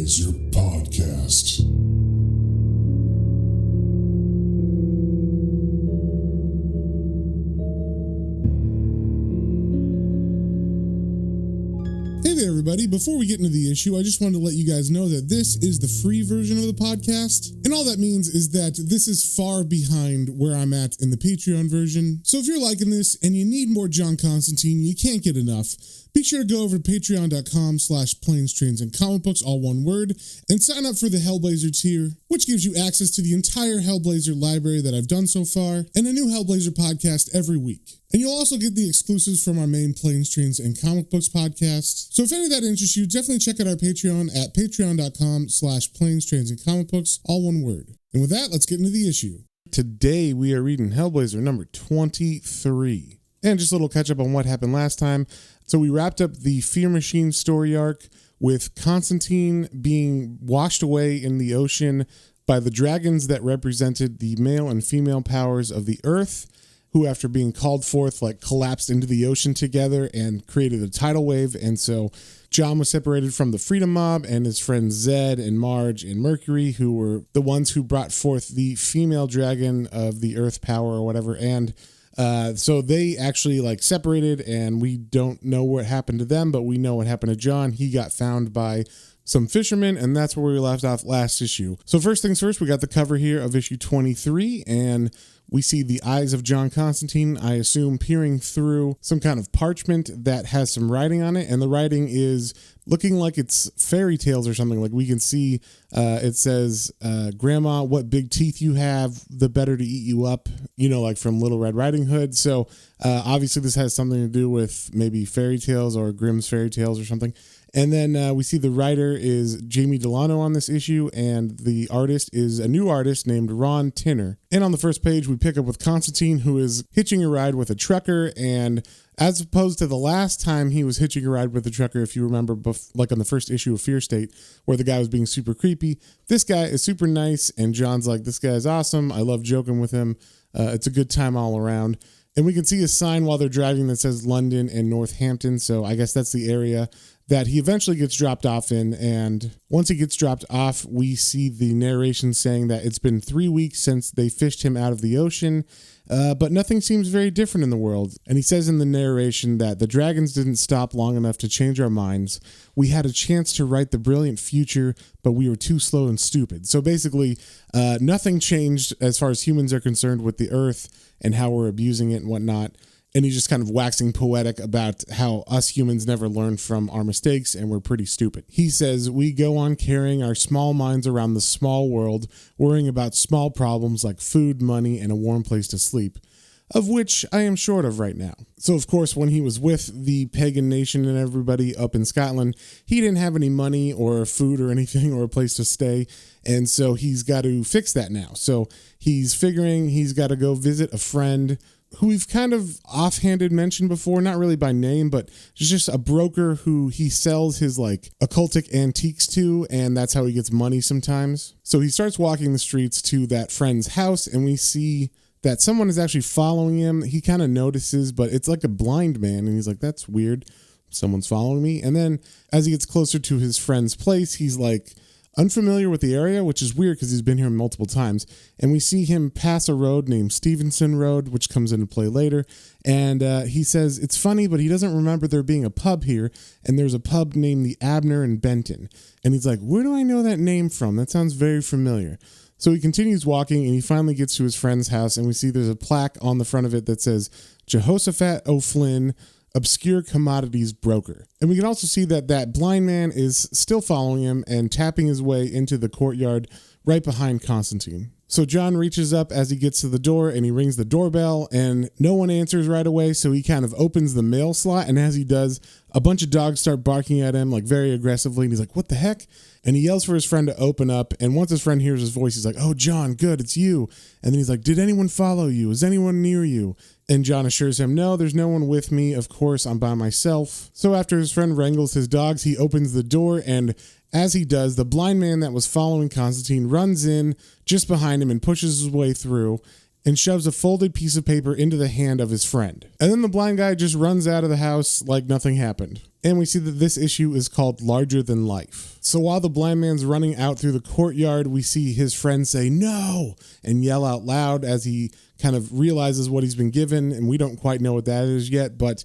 Hellblazer podcast. Hey there, everybody. Before we get into the issue, I just wanted to let you guys know that this is the free version of the podcast. And all that means is that this is far behind where I'm at in the Patreon version. So if you're liking this and you need more John Constantine, you can't get enough, be sure to go over to patreon.com/planes, trains, and comic books, all one word, and sign up for the Hellblazer tier, which gives you access to the entire Hellblazer library that I've done so far, and a new Hellblazer podcast every week. And you'll also get the exclusives from our main Planes, Trains, and Comic Books podcast. So if any of that interests you, definitely check out our Patreon at patreon.com/planes, trains, and comic books, all one word. And with that, let's get into the issue. Today, we are reading Hellblazer number 23. And just a little catch up on what happened last time. So we wrapped up the Fear Machine story arc with Constantine being washed away in the ocean by the dragons that represented the male and female powers of the earth, who after being called forth collapsed into the ocean together and created a tidal wave. And so John was separated from the Freedom Mob and his friends Zed and Marge and Mercury, who were the ones who brought forth the female dragon of the earth power or whatever. And so they actually separated, and we don't know what happened to them, but we know what happened to John. He got found by some fishermen, and that's where we left off last issue. So first things first, we got the cover here of issue 23, and we see the eyes of John Constantine, I assume, peering through some kind of parchment that has some writing on it, and the writing is looking like it's fairy tales or something. Like we can see it says, Grandma, what big teeth you have, the better to eat you up, like from Little Red Riding Hood. So obviously this has something to do with maybe fairy tales or Grimm's fairy tales or something. And then we see the writer is Jamie Delano on this issue, and the artist is a new artist named Ron Tinner. And on the first page, we pick up with Constantine, who is hitching a ride with a trucker, and as opposed to the last time he was hitching a ride with a trucker, if you remember, on the first issue of Fear State, where the guy was being super creepy, this guy is super nice, and John's like, this guy's awesome, I love joking with him, it's a good time all around. And we can see a sign while they're driving that says London and Northampton, so I guess that's the area that he eventually gets dropped off in. And once he gets dropped off, we see the narration saying that it's been 3 weeks since they fished him out of the ocean, but nothing seems very different in the world. And he says in the narration that the dragons didn't stop long enough to change our minds. We had a chance to write the brilliant future, but we were too slow and stupid. So basically, nothing changed as far as humans are concerned with the earth and how we're abusing it and whatnot. And he's just kind of waxing poetic about how us humans never learn from our mistakes and we're pretty stupid. He says, we go on carrying our small minds around the small world, worrying about small problems like food, money, and a warm place to sleep, of which I am short of right now. So, of course, when he was with the pagan nation and everybody up in Scotland, he didn't have any money or food or anything or a place to stay. And so he's got to fix that now. So he's figuring he's got to go visit a friend who we've kind of offhanded mentioned before, not really by name, but just a broker who he sells his occultic antiques to, and that's how he gets money sometimes. So he starts walking the streets to that friend's house, and we see that someone is actually following him. He kind of notices, but it's like a blind man, and he's like, that's weird. Someone's following me. And then as he gets closer to his friend's place, he's unfamiliar with the area, which is weird because he's been here multiple times. And we see him pass a road named Stevenson Road, which comes into play later. And he says it's funny, but he doesn't remember there being a pub here. And there's a pub named the Abner and Benton. And he's like, where do I know that name from? That sounds very familiar. So he continues walking, and he finally gets to his friend's house. And we see there's a plaque on the front of it that says Jehoshaphat O'Flynn, obscure commodities broker. And we can also see that that blind man is still following him and tapping his way into the courtyard right behind Constantine. So John reaches up as he gets to the door, and he rings the doorbell, and no one answers right away. So he kind of opens the mail slot, and as he does, a bunch of dogs start barking at him very aggressively. And he's like, what the heck? And he yells for his friend to open up. And once his friend hears his voice, he's like, oh, John, good, it's you. And then he's like, did anyone follow you? Is anyone near you? And John assures him, no, there's no one with me. Of course, I'm by myself. So after his friend wrangles his dogs, he opens the door, and as he does, the blind man that was following Constantine runs in just behind him and pushes his way through. and shoves a folded piece of paper into the hand of his friend. And then the blind guy just runs out of the house like nothing happened. And we see that this issue is called Larger Than Life. So while the blind man's running out through the courtyard, we see his friend say, "No!" and yell out loud as he kind of realizes what he's been given. And we don't quite know what that is yet, but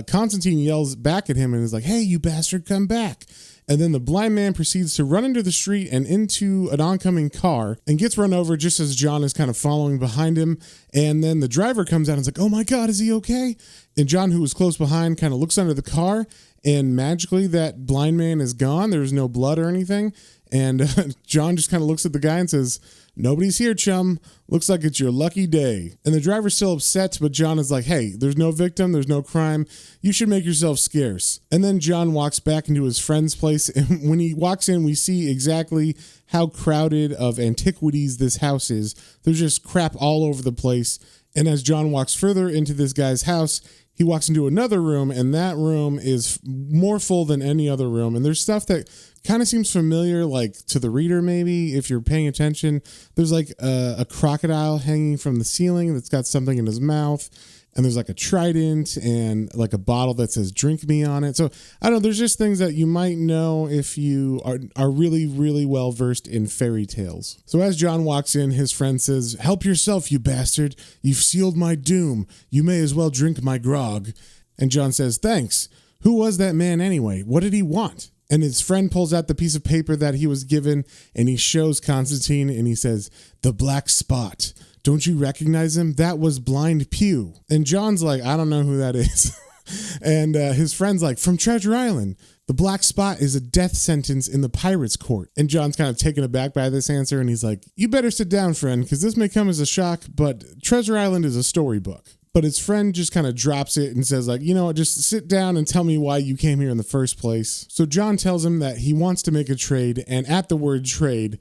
Constantine yells back at him and is like, "Hey, you bastard, come back." And then the blind man proceeds to run into the street and into an oncoming car and gets run over just as John is kind of following behind him. And then the driver comes out and is like, "Oh my God, is he okay?" And John, who was close behind, kind of looks under the car, and magically that blind man is gone. There's no blood or anything. And John just kind of looks at the guy and says, "Nobody's here, chum. Looks like it's your lucky day." And the driver's still upset, but John is like, "Hey, there's no victim, there's no crime. You should make yourself scarce." And then John walks back into his friend's place. And when he walks in, we see exactly how crowded of antiquities this house is. There's just crap all over the place. And as John walks further into this guy's house, he walks into another room, and that room is more full than any other room. And there's stuff that kind of seems familiar, like to the reader, maybe, if you're paying attention. There's like a crocodile hanging from the ceiling that's got something in his mouth. And there's like a trident and like a bottle that says "drink me" on it. So I don't know, there's just things that you might know if you are really, really well versed in fairy tales. So as John walks in, his friend says, "Help yourself, you bastard. You've sealed my doom. You may as well drink my grog." And John says, "Thanks. Who was that man anyway? What did he want?" And his friend pulls out the piece of paper that he was given, and he shows Constantine, and he says, "The black spot. Don't you recognize him? That was Blind Pew." And John's like, "I don't know who that is." And his friend's like, "From Treasure Island. The black spot is a death sentence in the pirates' court." And John's kind of taken aback by this answer, and he's like, "You better sit down, friend, because this may come as a shock, but Treasure Island is a storybook." But his friend just kind of drops it and says like, "You know what, just sit down and tell me why you came here in the first place." So John tells him that he wants to make a trade, and at the word trade,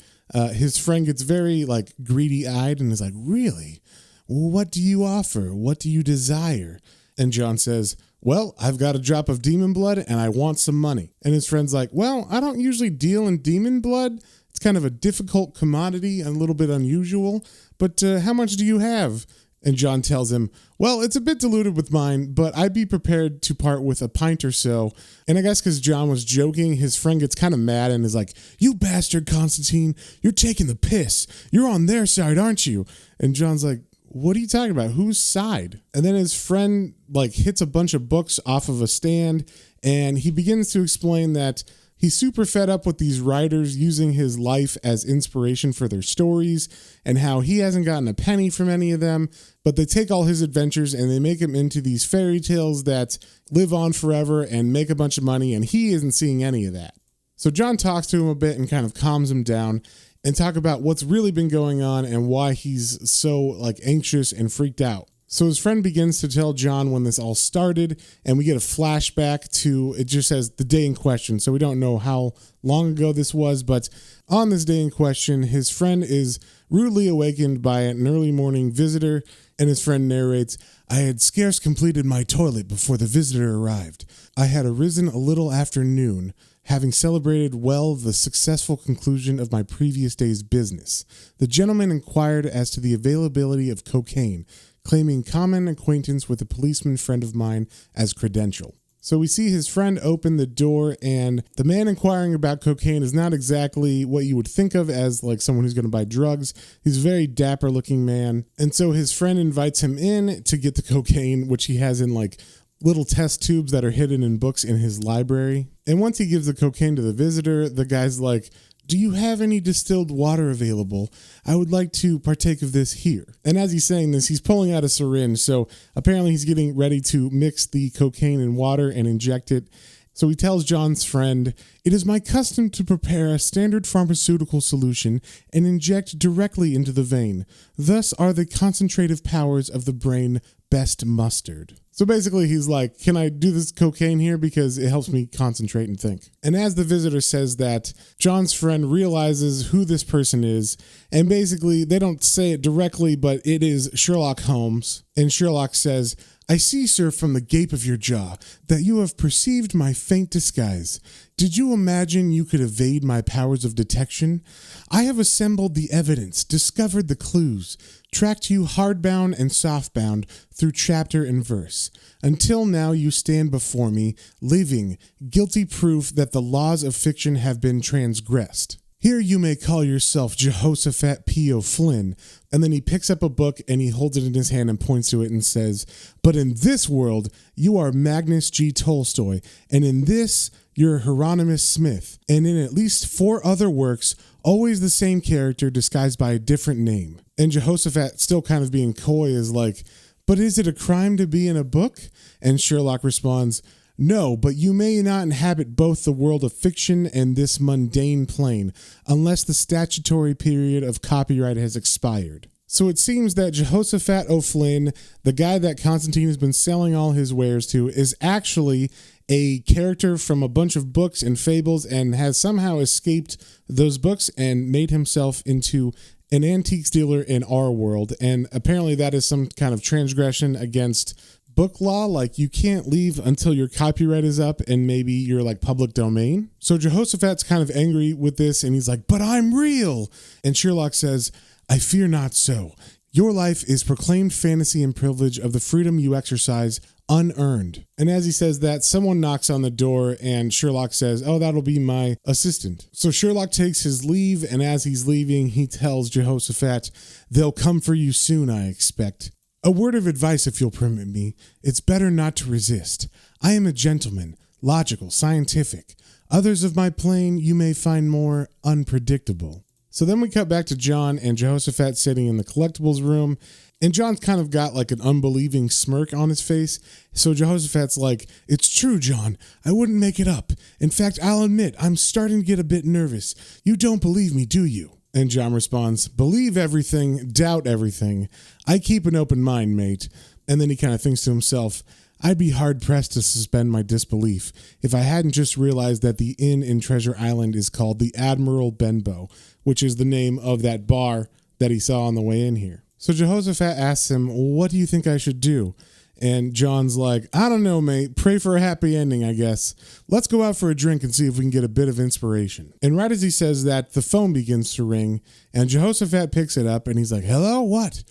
his friend gets very like greedy-eyed and is like, "Really? Well, what do you offer? What do you desire?" And John says, "Well, I've got a drop of demon blood and I want some money." And his friend's like, "Well, I don't usually deal in demon blood. It's kind of a difficult commodity and a little bit unusual, but how much do you have?" And John tells him, "Well, it's a bit diluted with mine, but I'd be prepared to part with a pint or so." And I guess because John was joking, his friend gets kind of mad and is like, "You bastard, Constantine, you're taking the piss. You're on their side, aren't you?" And John's like, "What are you talking about? Whose side?" And then his friend like hits a bunch of books off of a stand, and he begins to explain that he's super fed up with these writers using his life as inspiration for their stories, and how he hasn't gotten a penny from any of them, but they take all his adventures and they make him into these fairy tales that live on forever and make a bunch of money, and he isn't seeing any of that. So John talks to him a bit and kind of calms him down and talk about what's really been going on and why he's so like anxious and freaked out. So his friend begins to tell John when this all started, and we get a flashback to, it just says the day in question. So we don't know how long ago this was, but on this day in question, his friend is rudely awakened by an early morning visitor, and his friend narrates, "I had scarce completed my toilet before the visitor arrived. I had arisen a little after noon, having celebrated well the successful conclusion of my previous day's business. The gentleman inquired as to the availability of cocaine, claiming common acquaintance with a policeman friend of mine as credential." So we see his friend open the door, and the man inquiring about cocaine is not exactly what you would think of as like someone who's going to buy drugs. He's a very dapper looking man. And so his friend invites him in to get the cocaine, which he has in like little test tubes that are hidden in books in his library. And once he gives the cocaine to the visitor, the guy's like, "Do you have any distilled water available? I would like to partake of this here." And as he's saying this, he's pulling out a syringe. So apparently he's getting ready to mix the cocaine in water and inject it. So he tells John's friend, "It is my custom to prepare a standard pharmaceutical solution and inject directly into the vein. Thus are the concentrative powers of the brain best mustered." So basically he's like, "Can I do this cocaine here? Because it helps me concentrate and think." And as the visitor says that, John's friend realizes who this person is. And basically they don't say it directly, but it is Sherlock Holmes. And Sherlock says, "I see, sir, from the gape of your jaw, that you have perceived my faint disguise. Did you imagine you could evade my powers of detection? I have assembled the evidence, discovered the clues, tracked you hardbound and softbound through chapter and verse. Until now you stand before me, living, guilty proof that the laws of fiction have been transgressed. Here you may call yourself Jehoshaphat P. O'Flynn. And then he picks up a book and he holds it in his hand and points to it and says, but in this world, you are Magnus G. Tolstoy, and in this, you're Hieronymus Smith, and in at least 4 other works, always the same character disguised by a different name. And Jehoshaphat, still kind of being coy, is like, but is it a crime to be in a book? And Sherlock responds, no, but you may not inhabit both the world of fiction and this mundane plane, unless the statutory period of copyright has expired. So it seems that Jehoshaphat O'Flynn, the guy that Constantine has been selling all his wares to, is actually a character from a bunch of books and fables and has somehow escaped those books and made himself into an antiques dealer in our world. And apparently that is some kind of transgression against book law, like you can't leave until your copyright is up and maybe you're like public domain. So Jehoshaphat's kind of angry with this and he's like, but I'm real. And Sherlock says, I fear not so. Your life is proclaimed fantasy and privilege of the freedom you exercise unearned. And as he says that, someone knocks on the door and Sherlock says, oh, that'll be my assistant. So Sherlock takes his leave, and as he's leaving, he tells Jehoshaphat, they'll come for you soon, I expect. A word of advice, if you'll permit me. It's better not to resist. I am a gentleman, logical, scientific. Others of my plane you may find more unpredictable. So then we cut back to John and Jehoshaphat sitting in the collectibles room, and John's kind of got like an unbelieving smirk on his face. So Jehoshaphat's like, it's true, John. I wouldn't make it up. In fact, I'll admit, I'm starting to get a bit nervous. You don't believe me, do you? And John responds, believe everything, doubt everything. I keep an open mind, mate. And then he kind of thinks to himself, I'd be hard-pressed to suspend my disbelief if I hadn't just realized that the inn in Treasure Island is called the Admiral Benbow, which is the name of that bar that he saw on the way in here. So Jehoshaphat asks him, what do you think I should do? And John's like, I don't know, mate. Pray for a happy ending, I guess. Let's go out for a drink and see if we can get a bit of inspiration. And right as he says that, the phone begins to ring, and Jehoshaphat picks it up, and he's like, hello, what?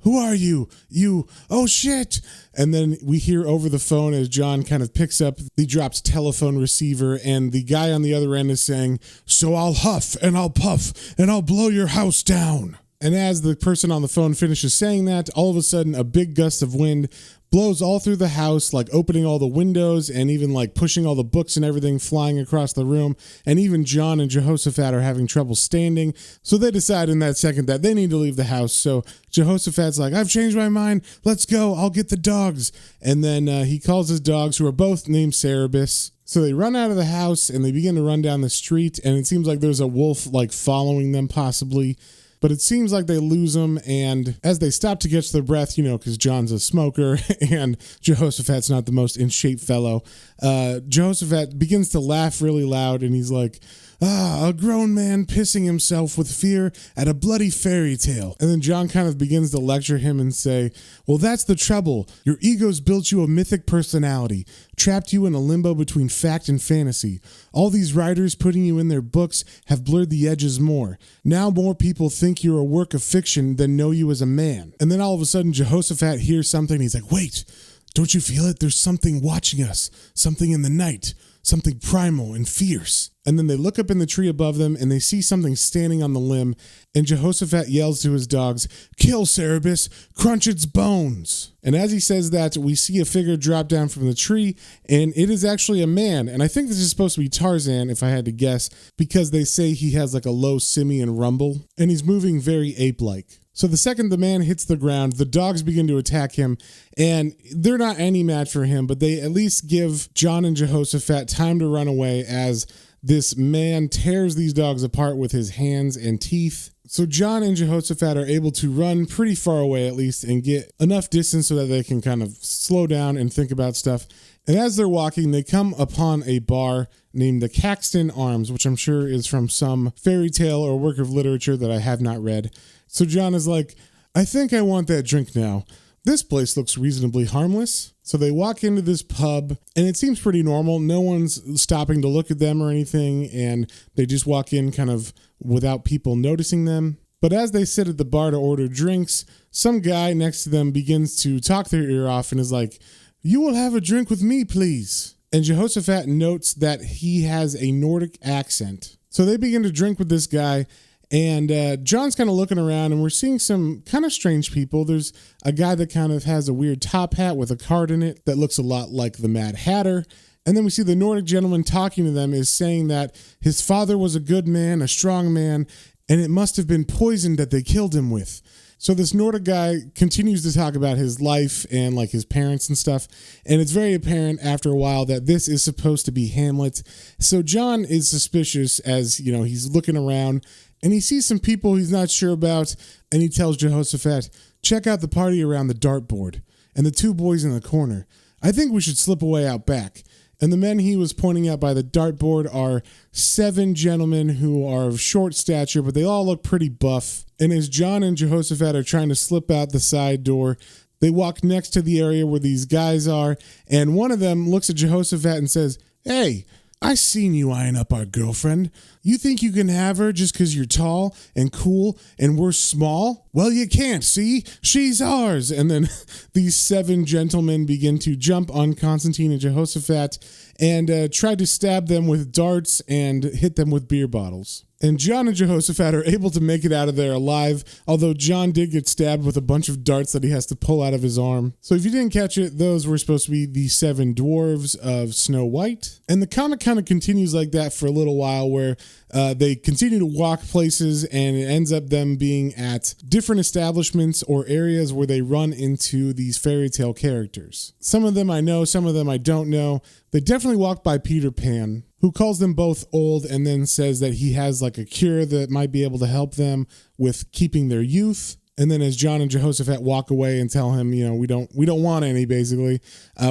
Who are you? Oh shit. And then we hear over the phone as John kind of picks up the dropped telephone receiver, and the guy on the other end is saying, so I'll huff and I'll puff and I'll blow your house down. And as the person on the phone finishes saying that, all of a sudden a big gust of wind blows all through the house, like opening all the windows and even like pushing all the books and everything flying across the room. And even John and Jehoshaphat are having trouble standing. So they decide in that second that they need to leave the house. So Jehoshaphat's like, I've changed my mind. Let's go. I'll get the dogs. And then he calls his dogs, who are both named Cerebus. So they run out of the house and they begin to run down the street. And it seems like there's a wolf like following them possibly. But it seems like they lose them, and as they stop to catch their breath, because John's a smoker and Jehoshaphat's not the most in shape fellow, Jehoshaphat begins to laugh really loud, and he's like, a grown man pissing himself with fear at a bloody fairy tale. And then John kind of begins to lecture him and say, well, that's the trouble. Your ego's built you a mythic personality, trapped you in a limbo between fact and fantasy. All these writers putting you in their books have blurred the edges more. Now more people think you're a work of fiction than know you as a man. And then all of a sudden Jehoshaphat hears something. He's like, wait, don't you feel it? There's something watching us, something in the night, something primal and fierce. And then they look up in the tree above them and they see something standing on the limb, and Jehoshaphat yells to his dogs, kill Cerebus, crunch its bones. And as he says that, we see a figure drop down from the tree, and it is actually a man. And I think this is supposed to be Tarzan, if I had to guess, because they say he has like a low simian rumble, and he's moving very ape-like. So the second the man hits the ground, the dogs begin to attack him, and they're not any match for him, but they at least give John and Jehoshaphat time to run away as this man tears these dogs apart with his hands and teeth. So John and Jehoshaphat are able to run pretty far away at least and get enough distance so that they can kind of slow down and think about stuff. And as they're walking, they come upon a bar named the Caxton Arms, which I'm sure is from some fairy tale or work of literature that I have not read. So John is like, I think I want that drink now. This place looks reasonably harmless. So they walk into this pub, and it seems pretty normal. No one's stopping to look at them or anything, and they just walk in kind of without people noticing them. But as they sit at the bar to order drinks, some guy next to them begins to talk their ear off and is like, "You will have a drink with me, please." And Jehoshaphat notes that he has a Nordic accent. So they begin to drink with this guy, and John's kind of looking around, and we're seeing some kind of strange people. There's a guy that kind of has a weird top hat with a card in it that looks a lot like the Mad Hatter. And then we see the Nordic gentleman talking to them is saying that his father was a good man, a strong man, and it must have been poison that they killed him with. So this Nordic guy continues to talk about his life and like his parents and stuff. And it's very apparent after a while that this is supposed to be Hamlet. So John is suspicious as, you know, he's looking around and he sees some people he's not sure about. And he tells Jehoshaphat, "Check out the party around the dartboard and the two boys in the corner. I think we should slip away out back." And the men he was pointing out by the dartboard are 7 gentlemen who are of short stature, but they all look pretty buff. And as John and Jehoshaphat are trying to slip out the side door, they walk next to the area where these guys are, and one of them looks at Jehoshaphat and says, "Hey, I seen you eyeing up our girlfriend. You think you can have her just because you're tall and cool and we're small? Well, you can't, see? She's ours." And then these 7 gentlemen begin to jump on Constantine and Jehoshaphat and try to stab them with darts and hit them with beer bottles. And John and Jehoshaphat are able to make it out of there alive, although John did get stabbed with a bunch of darts that he has to pull out of his arm. So if you didn't catch it, those were supposed to be the 7 dwarves of Snow White. And the comic kind of continues like that for a little while, where they continue to walk places, and it ends up them being at different establishments or areas where they run into these fairy tale characters. Some of them I know, some of them I don't know. They definitely walk by Peter Pan, who calls them both old and then says that he has like a cure that might be able to help them with keeping their youth. And then as John and Jehoshaphat walk away and tell him, you know, we don't want any, basically,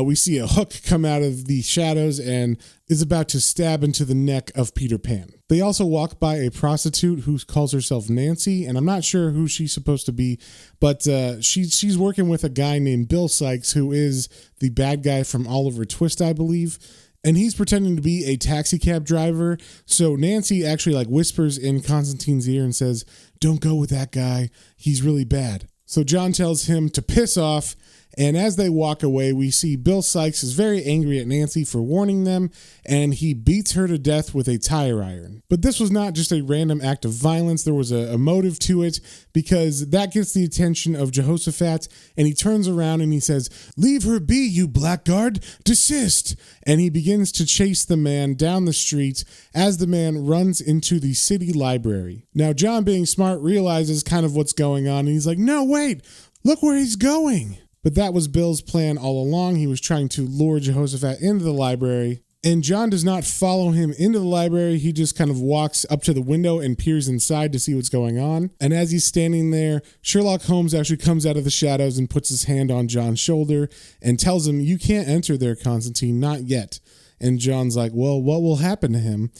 we see a hook come out of the shadows and is about to stab into the neck of Peter Pan. They also walk by a prostitute who calls herself Nancy, and I'm not sure who she's supposed to be, but she's working with a guy named Bill Sykes, who is the bad guy from Oliver Twist, I believe. And he's pretending to be a taxi cab driver. So Nancy actually like whispers in Constantine's ear and says, "Don't go with that guy. He's really bad." So John tells him to piss off. And as they walk away, we see Bill Sykes is very angry at Nancy for warning them, and he beats her to death with a tire iron. But this was not just a random act of violence. There was a motive to it, because that gets the attention of Jehoshaphat, and he turns around and he says, "Leave her be, you blackguard! Desist!" And he begins to chase the man down the street as the man runs into the city library. Now, John, being smart, realizes kind of what's going on, and he's like, "No, wait! Look where he's going!" But that was Bill's plan all along. He was trying to lure Jehoshaphat into the library. And John does not follow him into the library. He just kind of walks up to the window and peers inside to see what's going on. And as he's standing there, Sherlock Holmes actually comes out of the shadows and puts his hand on John's shoulder and tells him, "You can't enter there, Constantine, not yet." And John's like, "Well, what will happen to him?"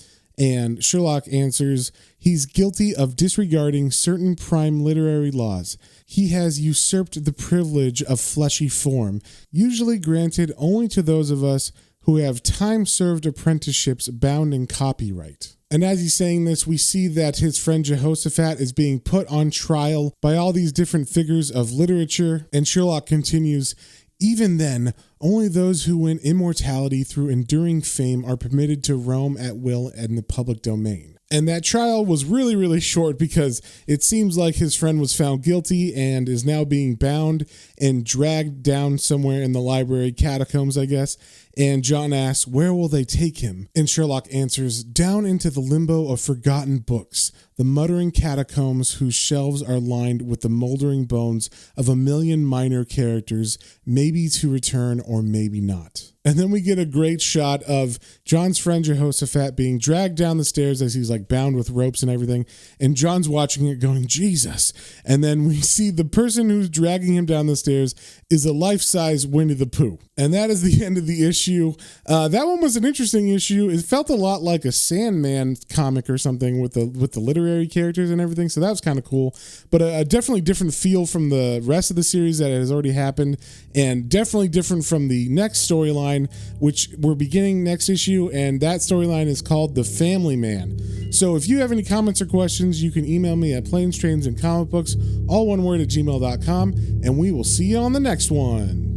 And Sherlock answers, "He's guilty of disregarding certain prime literary laws. He has usurped the privilege of fleshy form, usually granted only to those of us who have time-served apprenticeships bound in copyright." And as he's saying this, we see that his friend Jehoshaphat is being put on trial by all these different figures of literature. And Sherlock continues, "Even then, only those who win immortality through enduring fame are permitted to roam at will in the public domain." And that trial was really, really short, because it seems like his friend was found guilty and is now being bound and dragged down somewhere in the library catacombs, I guess. And John asks, "Where will they take him?" And Sherlock answers, "Down into the limbo of forgotten books, the muttering catacombs whose shelves are lined with the moldering bones of a million minor characters, maybe to return or maybe not." And then we get a great shot of John's friend Jehoshaphat being dragged down the stairs as he's like bound with ropes and everything. And John's watching it going, Jesus. And then we see the person who's dragging him down the stairs is a life-size Winnie the Pooh. And that is the end of the issue. That one was an interesting issue. It felt a lot like a Sandman comic or something with the literary characters and everything. So that was kind of cool. But a definitely different feel from the rest of the series that has already happened. And definitely different from the next storyline, which we're beginning next issue, and that storyline is called The Family Man. So if you have any comments or questions, you can email me at planes, trains, and comic books, all one word, at gmail.com, and we will see you on the next one.